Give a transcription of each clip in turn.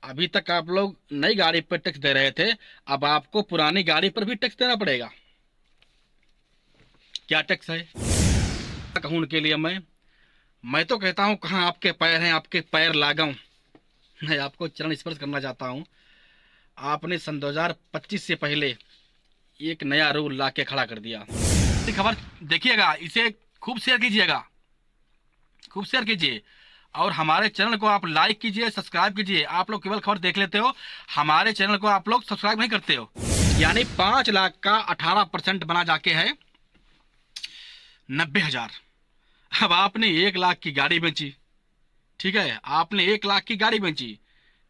अभी तक आप लोग नई गाड़ी पर टैक्स दे रहे थे, अब आपको पुरानी गाड़ी पर भी टैक्स देना पड़ेगा। क्या टैक्स है कहूँ उनके लिए मैं तो कहता हूँ कहाँ आपके पैर हैं, आपके पैर लगाऊं। मैं आपको चरण स्पर्श करना चाहता हूँ। आपने सन 2025 से पहले एक नया रूल ला के खड़ा कर दिया। खबर देखिएगा, इसे खूब शेयर कीजिएगा, खूब शेयर कीजिए और हमारे चैनल को आप लाइक कीजिए, सब्सक्राइब कीजिए। आप लोग केवल खबर देख लेते हो, हमारे चैनल को आप लोग सब्सक्राइब नहीं करते हो। यानी 5 लाख का 18% बना जाके है 90,000। अब आपने 1 लाख की गाड़ी बेची, ठीक है, आपने 1 लाख की गाड़ी बेची,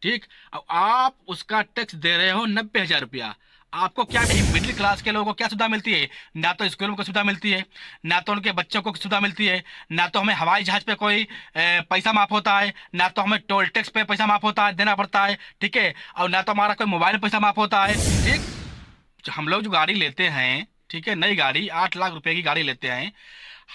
ठीक। अब आप उसका टैक्स दे रहे हो 90,000 रुपया। आपको क्या, मिडिल क्लास के लोगों को क्या सुविधा मिलती है? ना तो स्कूल में कोई सुविधा मिलती है, ना तो उनके बच्चों को सुविधा मिलती है, ना तो हमें हवाई जहाज पे कोई पैसा माफ होता है, ना तो हमें टोल टैक्स पे पैसा माफ होता है, देना पड़ता है, ठीक है, और ना तो हमारा कोई मोबाइल में पैसा माफ होता है, ठीक। जो हम लोग जो गाड़ी लेते हैं, ठीक है, नई गाड़ी 8 लाख रुपए की गाड़ी लेते हैं,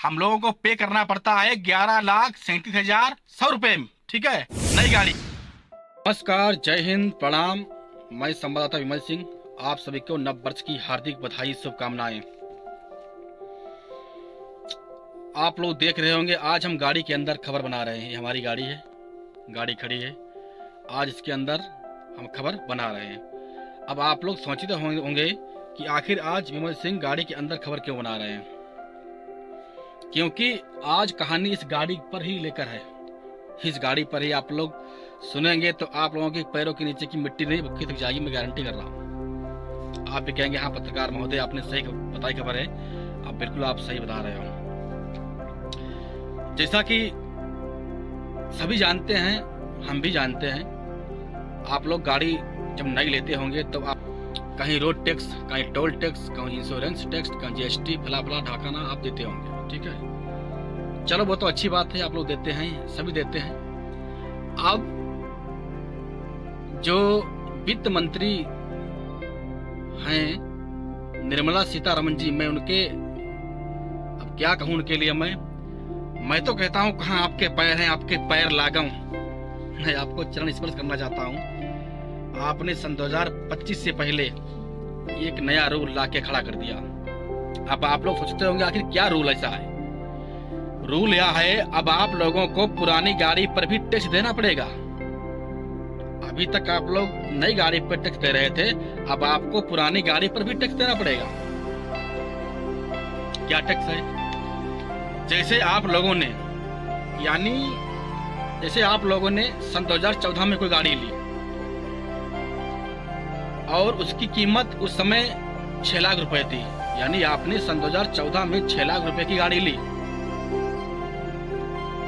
हम लोगों को पे करना पड़ता है 11,37,100 रुपए में, ठीक है, नई गाड़ी। नमस्कार, जय हिंद, प्रणाम। मैं संवाददाता विमल सिंह, आप सभी को नव वर्ष की हार्दिक बधाई, शुभकामनाएं। आप लोग देख रहे होंगे आज हम गाड़ी के अंदर खबर बना रहे हैं। ये हमारी गाड़ी है, गाड़ी खड़ी है, आज इसके अंदर हम खबर बना रहे हैं। अब आप लोग सोचते होंगे कि आखिर आज विमल सिंह गाड़ी के अंदर खबर क्यों बना रहे हैं, क्योंकि आज कहानी इस गाड़ी पर ही लेकर है। इस गाड़ी पर ही आप लोग सुनेंगे तो आप लोगों के पैरों के नीचे की मिट्टी नहीं भुक्की तक जाएगी, मैं गारंटी कर रहा हूँ। आप भी कहेंगे हाँ पत्रकार महोदय आपने सही बताई खबर है। आप बिल्कुल आप सही बता रहे हो। जैसा कि सभी जानते हैं, हम भी जानते हैं, आप लोग गाड़ी जब नई लेते होंगे तो आप कहीं रोड टैक्स, कहीं टोल टैक्स, कहीं इंश्योरेंस टैक्स, कहीं जीएसटी, फला फला ढाकाना आप देते होंगे, ठीक है। चलो वो तो अच्छी बात है, आप लोग देते हैं, सभी देते हैं। अब जो वित्त मंत्री हैं निर्मला सीतारमण जी, मैं उनके अब क्या कहूं उनके लिए मैं तो कहता हूं कहाँ आपके पैर हैं, आपके पैर लगाऊं। मैं आपको चरण स्पर्श करना चाहता हूं। आपने सन 2025 से पहले एक नया रूल ला के खड़ा कर दिया। अब आप लोग सोचते होंगे आखिर क्या रूल ऐसा है। रूल यह है, अब आप लोगों को पुरानी गाड़ी पर भी टैक्स देना पड़ेगा। अभी तक आप लोग नई गाड़ी पर टैक्स दे रहे थे, अब आपको पुरानी गाड़ी पर भी टैक्स देना पड़ेगा। क्या टैक्स है? जैसे आप लोगों ने, यानी जैसे आप लोगों ने सन 2014 में कोई गाड़ी ली और उसकी कीमत उस समय 6 लाख रुपए थी, यानी आपने सन 2014 में 6 लाख रुपए की गाड़ी ली।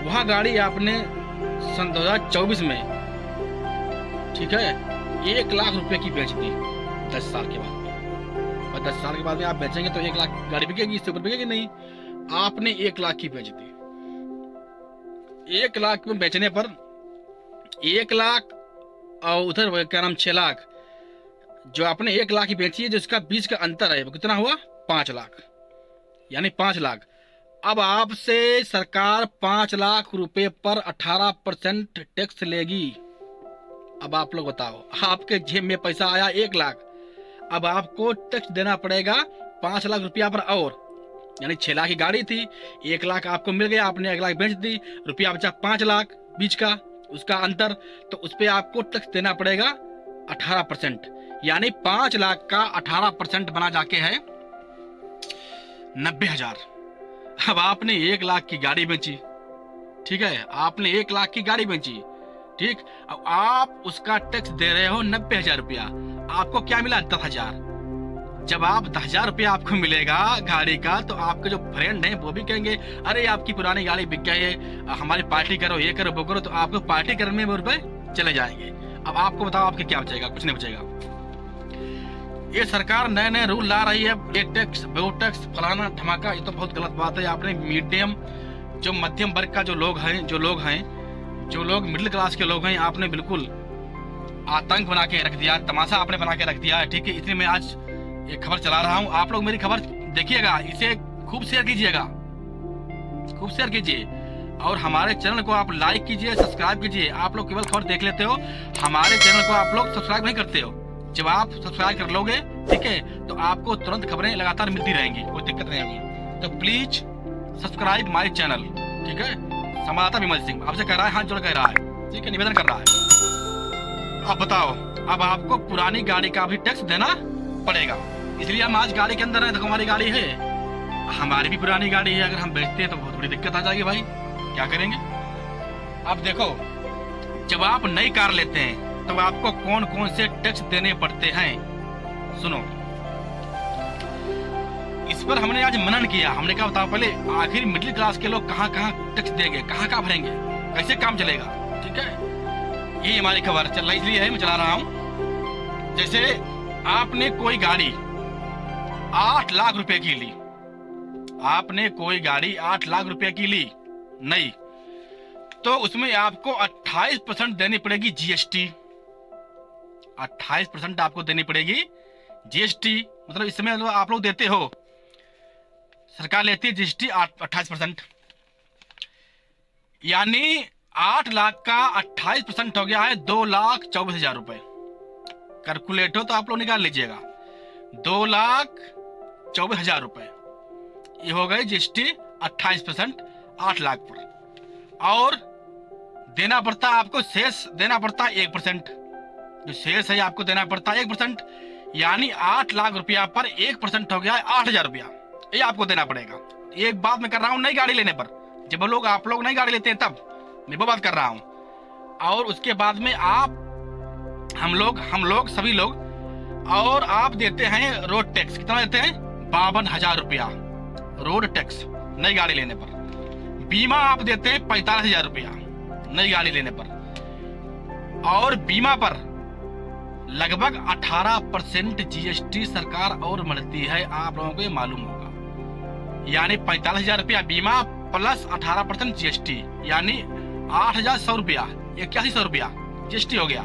वहाँ गाड़ी आपने सन 2024 में, ठीक है, 1 लाख रुपए की बेच दी 10 साल के बाद में। और 10 साल के बाद में आप बेचेंगे तो 1 लाख गाड़ी बिकेगी, इससे ऊपर बिकेगी नहीं। आपने 1 लाख की बेच दी। 1 लाख में बेचने पर 1 लाख और उधर क्या नाम 6 लाख, जो आपने 1 लाख की बेची है, जो इसका बीच का अंतर है वो कितना हुआ? 5 लाख, यानी 5 लाख। अब आपसे सरकार 5 लाख रुपए पर 18% टैक्स लेगी। अब आप लोग बताओ, आपके जेब में पैसा आया 1 लाख, अब आपको टैक्स देना पड़ेगा 5 लाख रुपया पर, और यानी 6 लाख की गाड़ी थी, 1 लाख आपको मिल गया, आपने 1 लाख बेच दी, रुपया बचा 5 लाख बीच का, उसका अंतर, तो उस पर आपको टैक्स देना पड़ेगा 18%, यानी 5 लाख का 18% बना जाके है 90,000। अब आपने 1 लाख की गाड़ी बेची, ठीक है, आपने 1 लाख की गाड़ी बेची, ठीक। अब आप उसका टैक्स दे रहे हो 90,000 रुपया। आपको क्या मिला? 10,000। जब आप 10,000 रुपया आपको मिलेगा गाड़ी का, तो आपके जो फ्रेंड हैं वो भी कहेंगे अरे आपकी पुरानी गाड़ी बिक गई है, हमारी पार्टी करो, ये करो वो करो, तो आपको पार्टी करने में वो रुपए चले जाएंगे। अब आपको बताओ आपके क्या बचेगा? कुछ नहीं बचेगा। ये सरकार नए नए रूल ला रही है, ये टैक्स वो टैक्स फलाना धमाका, ये तो बहुत गलत बात है। आपने मीडियम, जो मध्यम वर्ग का जो लोग हैं, मिडिल क्लास के लोग हैं, आपने बिल्कुल आतंक बना के रख दिया, तमाशा आपने बना के रख दिया है, ठीक है। इसलिए मैं आज एक खबर चला रहा हूँ, आप लोग मेरी खबर देखिएगा, इसे खूब शेयर कीजिएगा, खूब शेयर कीजिए। और हमारे चैनल को आप लाइक कीजिए, सब्सक्राइब कीजिए। आप लोग केवल खबर देख लेते हो, हमारे चैनल को आप लोग सब्सक्राइब नहीं करते हो। जब आप सब्सक्राइब कर लोगे, ठीक है, तो आपको तुरंत खबरें लगातार मिलती रहेंगी, कोई दिक्कत नहीं होगी। तो प्लीज सब्सक्राइब माय चैनल, ठीक है। संवाददाता विमल सिंह आपसे कह रहा है, हाथ जोड़ कह रहा है, ठीक है, निवेदन कर रहा है। अब बताओ, अब आपको पुरानी गाड़ी का भी टैक्स देना पड़ेगा। इसलिए हम आज गाड़ी के अंदर हैं। देखो हमारी गाड़ी है, हमारी भी पुरानी गाड़ी है। अगर हम बेचते हैं तो बहुत बड़ी दिक्कत आ जाएगी भाई, क्या करेंगे। अब देखो, जब आप नई कार लेते हैं तो आपको कौन कौन से टैक्स देने पड़ते हैं, सुनो। इस पर हमने आज मनन किया। हमने कहा बताओ पहले, आखिर मिडिल क्लास के लोग कहाँ कहाँ टैक्स देंगे, कहाँ कहाँ भरेंगे, कैसे काम चलेगा, ठीक है। ये हमारी खबर चल रही इसलिए है, मैं चला रहा हूं। जैसे आपने कोई गाड़ी 8 लाख रुपए की ली, आपने कोई गाड़ी 8 लाख रुपए की ली नहीं, तो उसमें आपको 28% देनी पड़ेगी जीएसटी। 28% आपको देनी पड़ेगी जीएसटी। मतलब इस समय आप लोग देते हो, सरकार लेती है जीएसटी 28%, यानी 8 लाख का 28% हो गया है 2,24,000 रुपए। कैलकुलेट हो तो आप लोग निकाल लीजिएगा, 2,24,000 रुपए ये हो गए जीएसटी 28% 8 लाख पर। और देना पड़ता है आपको, शेष देना पड़ता है 1%। जो शेष है आपको देना पड़ता है 1%, यानी 8 लाख रुपया पर 1% हो गया है 8,000 रुपया, ये आपको देना पड़ेगा। एक बात मैं कर रहा हूँ नई गाड़ी लेने पर, जब आप लोग नई गाड़ी लेते हैं तब मैं वो बात कर रहा हूँ। और उसके बाद में आप हम लोग सभी लोग, और आप देते हैं रोड टैक्स। कितना देते हैं? 52,000 रुपया रोड टैक्स नई गाड़ी लेने पर। बीमा आप देते हैं 45,000 रुपया नई गाड़ी लेने पर। और बीमा पर लगभग 18% जीएसटी सरकार और बढ़ती है, आप लोगों को ये मालूम होगा। यानी 45,000 रुपया बीमा प्लस 18% जीएसटी, यानी 8,100 रुपया, 8100 रुपया जीएसटी हो गया।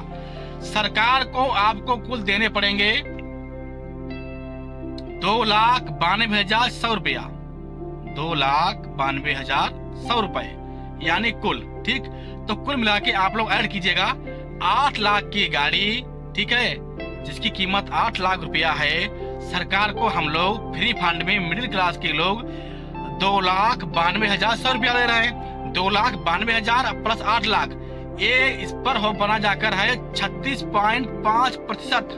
सरकार को आपको कुल देने पड़ेंगे 2,92,100 रुपया, 2,92,100 रुपए, यानी कुल, ठीक। तो कुल मिला के आप लोग ऐड कीजिएगा, 8 लाख की गाड़ी, ठीक है, जिसकी कीमत 8 लाख रुपया है, सरकार को हम लोग फ्री फंड में मिडिल क्लास के लोग 2,92,100 रुपया दे रहे हैं। 2,92,000 प्लस 8 लाख, ये इस पर हो बना जाकर है 36.5%।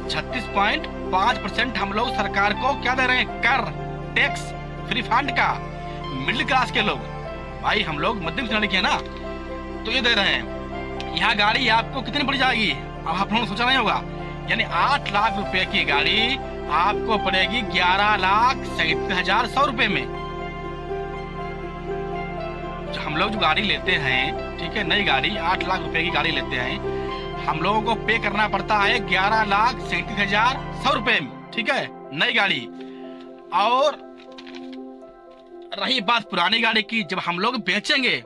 36.5% हम लोग सरकार को क्या दे रहे हैं? कर, टैक्स, फ्री फंड का। मिडिल क्लास के लोग, भाई हम लोग मध्यम श्रेणी के हैं ना, तो ये दे रहे हैं। यह गाड़ी आपको कितनी पड़ जाएगी, अब आप लोगों ने सोचा नहीं होगा। यानी 8 लाख रुपए की गाड़ी आपको पड़ेगी 11,37,100 रुपए में। जो हम लोग जो गाड़ी लेते हैं, ठीक है, नई गाड़ी 8 लाख रुपए की गाड़ी लेते हैं, हम लोगों को पे करना पड़ता है 11,37,100 रुपए में, ठीक है, नई गाड़ी। और रही बात पुरानी गाड़ी की, जब हम लोग बेचेंगे,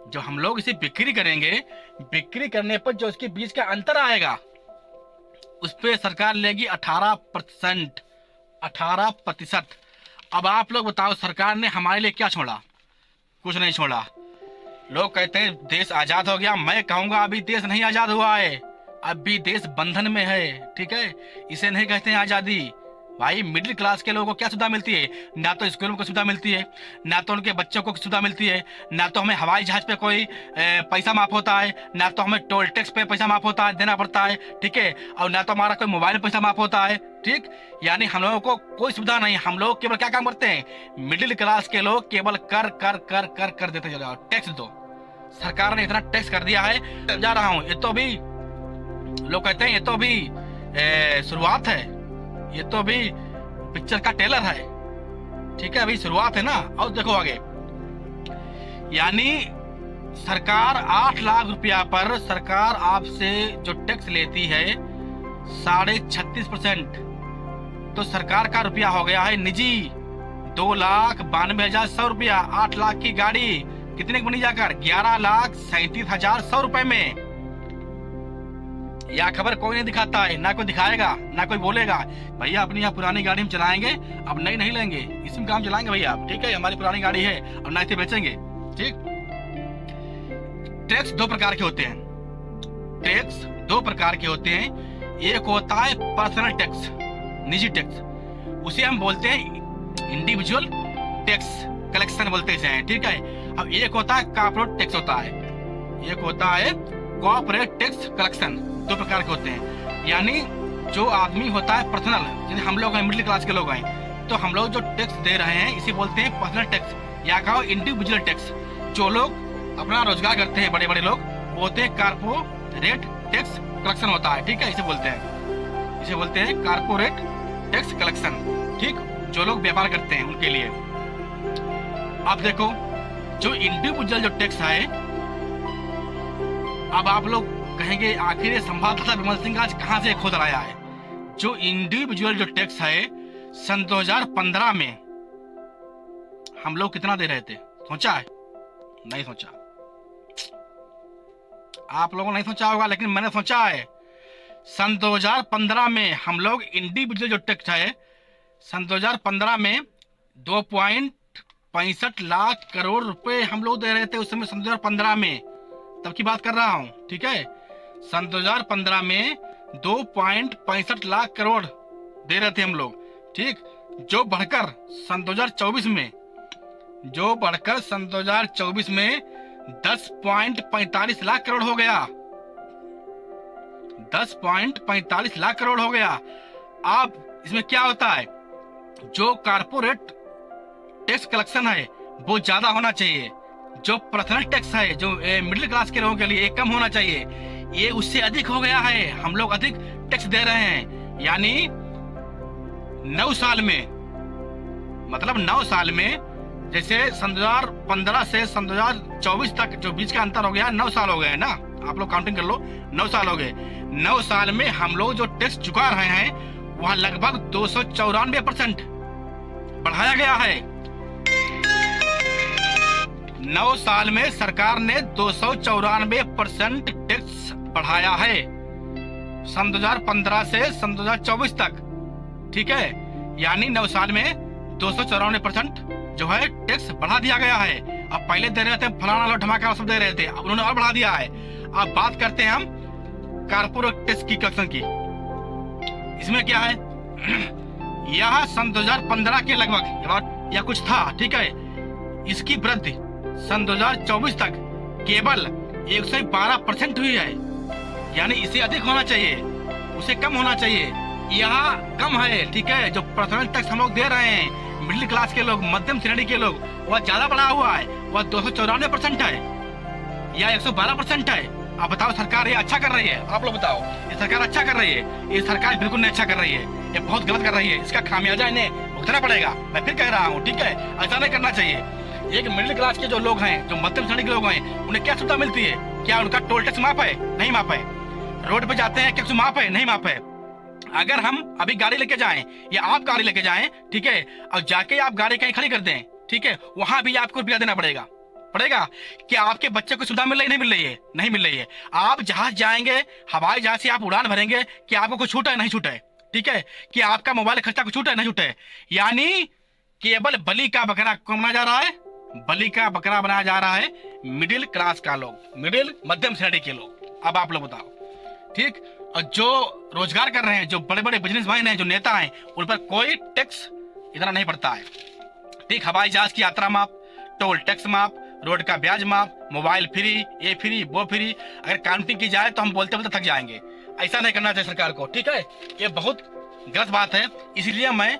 जब हम लोग इसे बिक्री करेंगे, बिक्री करने पर जो इसके बीच का अंतर आएगा उस पर सरकार लेगी 18%। 18%। अब आप लोग बताओ, सरकार ने हमारे लिए क्या छोड़ा? कुछ नहीं छोड़ा। लोग कहते हैं देश आजाद हो गया, मैं कहूंगा अभी देश नहीं आजाद हुआ है, अभी देश बंधन में है, ठीक है, इसे नहीं कहते हैं आजादी। भाई मिडिल क्लास के लोगों को क्या सुविधा मिलती है? ना तो स्कूलों को सुविधा मिलती है, ना तो उनके बच्चों को सुविधा मिलती है, ना तो हमें हवाई जहाज पे कोई पैसा माफ होता है, ना तो हमें टोल टैक्स पे पैसा माफ होता है, देना पड़ता है, ठीक है, और ना तो हमारा कोई मोबाइल पैसा माफ होता है, ठीक। यानी हम लोगों को कोई सुविधा नहीं। हम लोग केवल क्या काम करते हैं? मिडिल क्लास के लोग केवल कर कर कर कर कर देते चले जाओ। टैक्स दो, सरकार ने इतना टैक्स कर दिया है, जा रहा हूँ। ये तो अभी लोग कहते हैं ये तो अभी शुरुआत है, ये तो अभी पिक्चर का ट्रेलर है, ठीक है, अभी शुरुआत है ना। और देखो आगे, यानी सरकार 8 लाख रुपया पर सरकार आपसे जो टैक्स लेती है 36.5%, तो सरकार का रुपया हो गया है निजी 2,92,100 रुपया। 8 लाख की गाड़ी कितने की बनी जाकर? 11,37,100 रुपए में। या खबर कोई नहीं दिखाता है, ना कोई दिखाएगा ना कोई बोलेगा भैया अपनी यहाँ पुरानी गाड़ी हम चलाएंगे, अब नई नहीं लेंगे, इसी में काम चलाएंगे भैया आप, ठीक है, हमारी पुरानी गाड़ी है अब नई से बेचेंगे। ठीक। टैक्स दो प्रकार के होते हैं, टैक्स दो प्रकार के होते हैं। एक होता है पर्सनल टैक्स, निजी टैक्स, उसे हम बोलते हैं इंडिविजुअल टैक्स कलेक्शन बोलते हैं, ठीक है। अब एक होता है कॉर्पोरेट टैक्स होता है, एक होता है कॉर्पोरेट टैक्स कलेक्शन। दो प्रकार के होते हैं, यानी जो आदमी होता है पर्सनल, जैसे हम लोग हैं मिडिल क्लास के लोग हैं, तो हम लोग जो टैक्स दे रहे हैं इसे बोलते हैं पर्सनल टैक्स या कहो इंडिविजुअल टैक्स। जो लोग अपना रोजगार करते हैं, बड़े बड़े लोग, बोलते हैं कॉर्पोरेट टैक्स कलेक्शन होता है, ठीक है, इसे बोलते हैं कॉर्पोरेट टैक्स कलेक्शन। ठीक, जो लोग व्यापार करते हैं उनके लिए। अब देखो जो इंडिविजुअल जो टैक्स है, अब आप लोग कहेंगे आखिर ये संवाददाता विमल सिंह आज कहां से खोद लाया है। जो इंडिविजुअल जो टैक्स है सन 2015 में हम लोग कितना दे रहे थे, सोचा है? नहीं सोचा, आप लोगों ने नहीं सोचा होगा, लेकिन मैंने सोचा है। सन 2015 में हम लोग इंडिविजुअल जो टैक्स है सन 2015 में 2.65 लाख करोड़ रुपए हम लोग दे रहे थे उस समय, सन 2015 में, तब की बात कर रहा हूं, ठीक है। सन 2015 में 2.65 लाख करोड़ दे रहे थे हम लोग, ठीक, जो बढ़कर सन 2024 में 10.45 लाख करोड़ हो गया, 10.45 लाख करोड़ हो गया। अब इसमें क्या होता है, जो कारपोरेट टैक्स कलेक्शन है वो ज्यादा होना चाहिए, जो पर्सनल टैक्स है जो मिडिल क्लास के लोगों के लिए कम होना चाहिए, ये उससे अधिक हो गया है। हम लोग अधिक टैक्स दे रहे हैं, यानी 9 साल में, मतलब 9 साल में, जैसे सन 2015 से सन 2024 तक जो बीच का अंतर हो गया, 9 साल हो गए ना, आप लोग काउंटिंग कर लो, 9 साल हो गए। 9 साल में हम लोग जो टैक्स चुका रहे हैं वह लगभग 294% बढ़ाया गया है। 9 साल में सरकार ने 294% टैक्स बढ़ाया है, सन 2015 से सन 2024 तक, ठीक है, यानी 9 साल में 294% जो है टैक्स बढ़ा दिया गया है। अब पहले दे रहे थे फलाना लो धमाका सब दे रहे थे, अब उन्होंने और बढ़ा दिया है। अब बात करते हैं हम कारपोरेट टैक्स की कलेक्शन की। इसमें क्या है, यह सन 2015 के लगभग या कुछ था, ठीक है, इसकी वृद्धि सन 2024 तक केवल 112% हुई है, यानी इसे अधिक होना चाहिए, उसे कम होना चाहिए, यहाँ कम है, ठीक है। जो पर्सनल टैक्स हम लोग दे रहे हैं मिडिल क्लास के लोग, मध्यम श्रेणी के लोग, वह ज्यादा बढ़ा हुआ है, वह 294% है या 112% है। आप बताओ सरकार ये अच्छा कर रही है? आप लोग बताओ, ये सरकार अच्छा कर रही है? ये सरकार बिल्कुल नहीं अच्छा कर रही है, ये बहुत गलत कर रही है, इसका खामियाजा इन्हें भुगतना पड़ेगा। मैं फिर कह रहा हूँ, ठीक है, ऐसा नहीं करना चाहिए। एक मिडिल क्लास के जो लोग हैं, जो मध्यम श्रेणी के लोग हैं, उन्हें क्या सुविधा मिलती है? क्या उनका टोल टैक्स माफ है? नहीं माफ है। रोड पे जाते हैं, क्या माफ है? नहीं माफ है। अगर हम अभी गाड़ी लेके जाएं या आप गाड़ी लेके जाएं, ठीक है, और जाके आप गाड़ी कहीं खड़ी कर दें, ठीक है, वहां भी आपको रुपया देना पड़ेगा। क्या आपके बच्चे को सुविधा मिल रही? नहीं मिल रही है, नहीं मिल रही है। आप जहाज जाएंगे, हवाई जहाज से आप उड़ान भरेंगे, कि आपको कुछ छूट है? नहीं छूट है, ठीक है, कि आपका मोबाइल खर्चा कुछ छूट है? नहीं छूट है। यानी केवल बलि का बकरा कौन बना जा रहा है? बलि का बकरा बनाया जा रहा है मिडिल क्लास का लोग, मिडिल मध्यम श्रेणी के लोग। अब आप लोग बताओ, ठीक। और जो रोजगार कर रहे हैं, जो बड़े बड़े बिजनेसमैन हैं, जो नेता हैं, उन पर कोई टैक्स इतना नहीं पड़ता है, ठीक। हवाई जहाज की यात्रा माफ, टोल टैक्स माफ, रोड का ब्याज माफ, मोबाइल फ्री, ये फ्री, वो फ्री। अगर काउंटिंग की जाए तो हम बोलते बोलते थक जाएंगे। ऐसा नहीं करना चाहिए सरकार को, ठीक है, ये बहुत गलत बात है। इसलिए मैं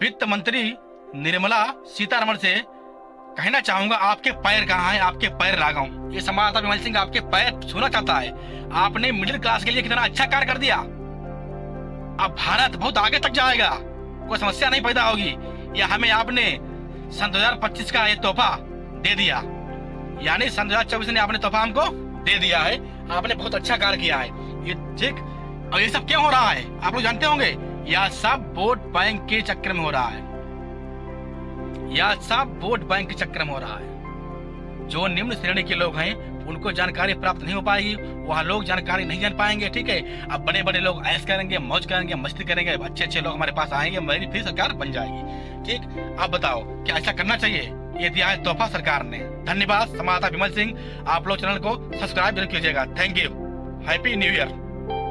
वित्त मंत्री निर्मला सीतारमण से कहना चाहूंगा, आपके पैर कहाँ हैं? आपके पैर लगाऊं। ये संवाददाता विमल सिंह आपके पैर छूना चाहता है। आपने मिडिल क्लास के लिए कितना अच्छा कार्य कर दिया। अब भारत बहुत आगे तक जाएगा, कोई समस्या नहीं पैदा होगी। या हमें आपने सन 2025 का ये तोहफा दे दिया, यानी सन 2024 ने आपने तोहफा हमको दे दिया है। आपने बहुत अच्छा कार्य किया है, ये ठीक। और ये सब क्यों हो रहा है? आप लोग जानते होंगे, यह सब वोट बैंक के चक्कर में हो रहा है, यह सब वोट बैंक के चक्कर में हो रहा है। जो निम्न श्रेणी के लोग हैं उनको जानकारी प्राप्त नहीं हो पाएगी, वहाँ लोग जानकारी नहीं जान पाएंगे। ठीक है, अब बड़े बड़े लोग ऐश करेंगे, मौज करेंगे, मस्ती करेंगे, अच्छे अच्छे लोग हमारे पास आएंगे, मेरी फिर सरकार बन जाएगी। ठीक, आप बताओ क्या ऐसा करना चाहिए? ये दिया है तोहफा सरकार ने। धन्यवाद। संवाददाता विमल सिंह, आप लोग चैनल को सब्सक्राइब जरूर कीजिएगा। Thank you. Happy new year.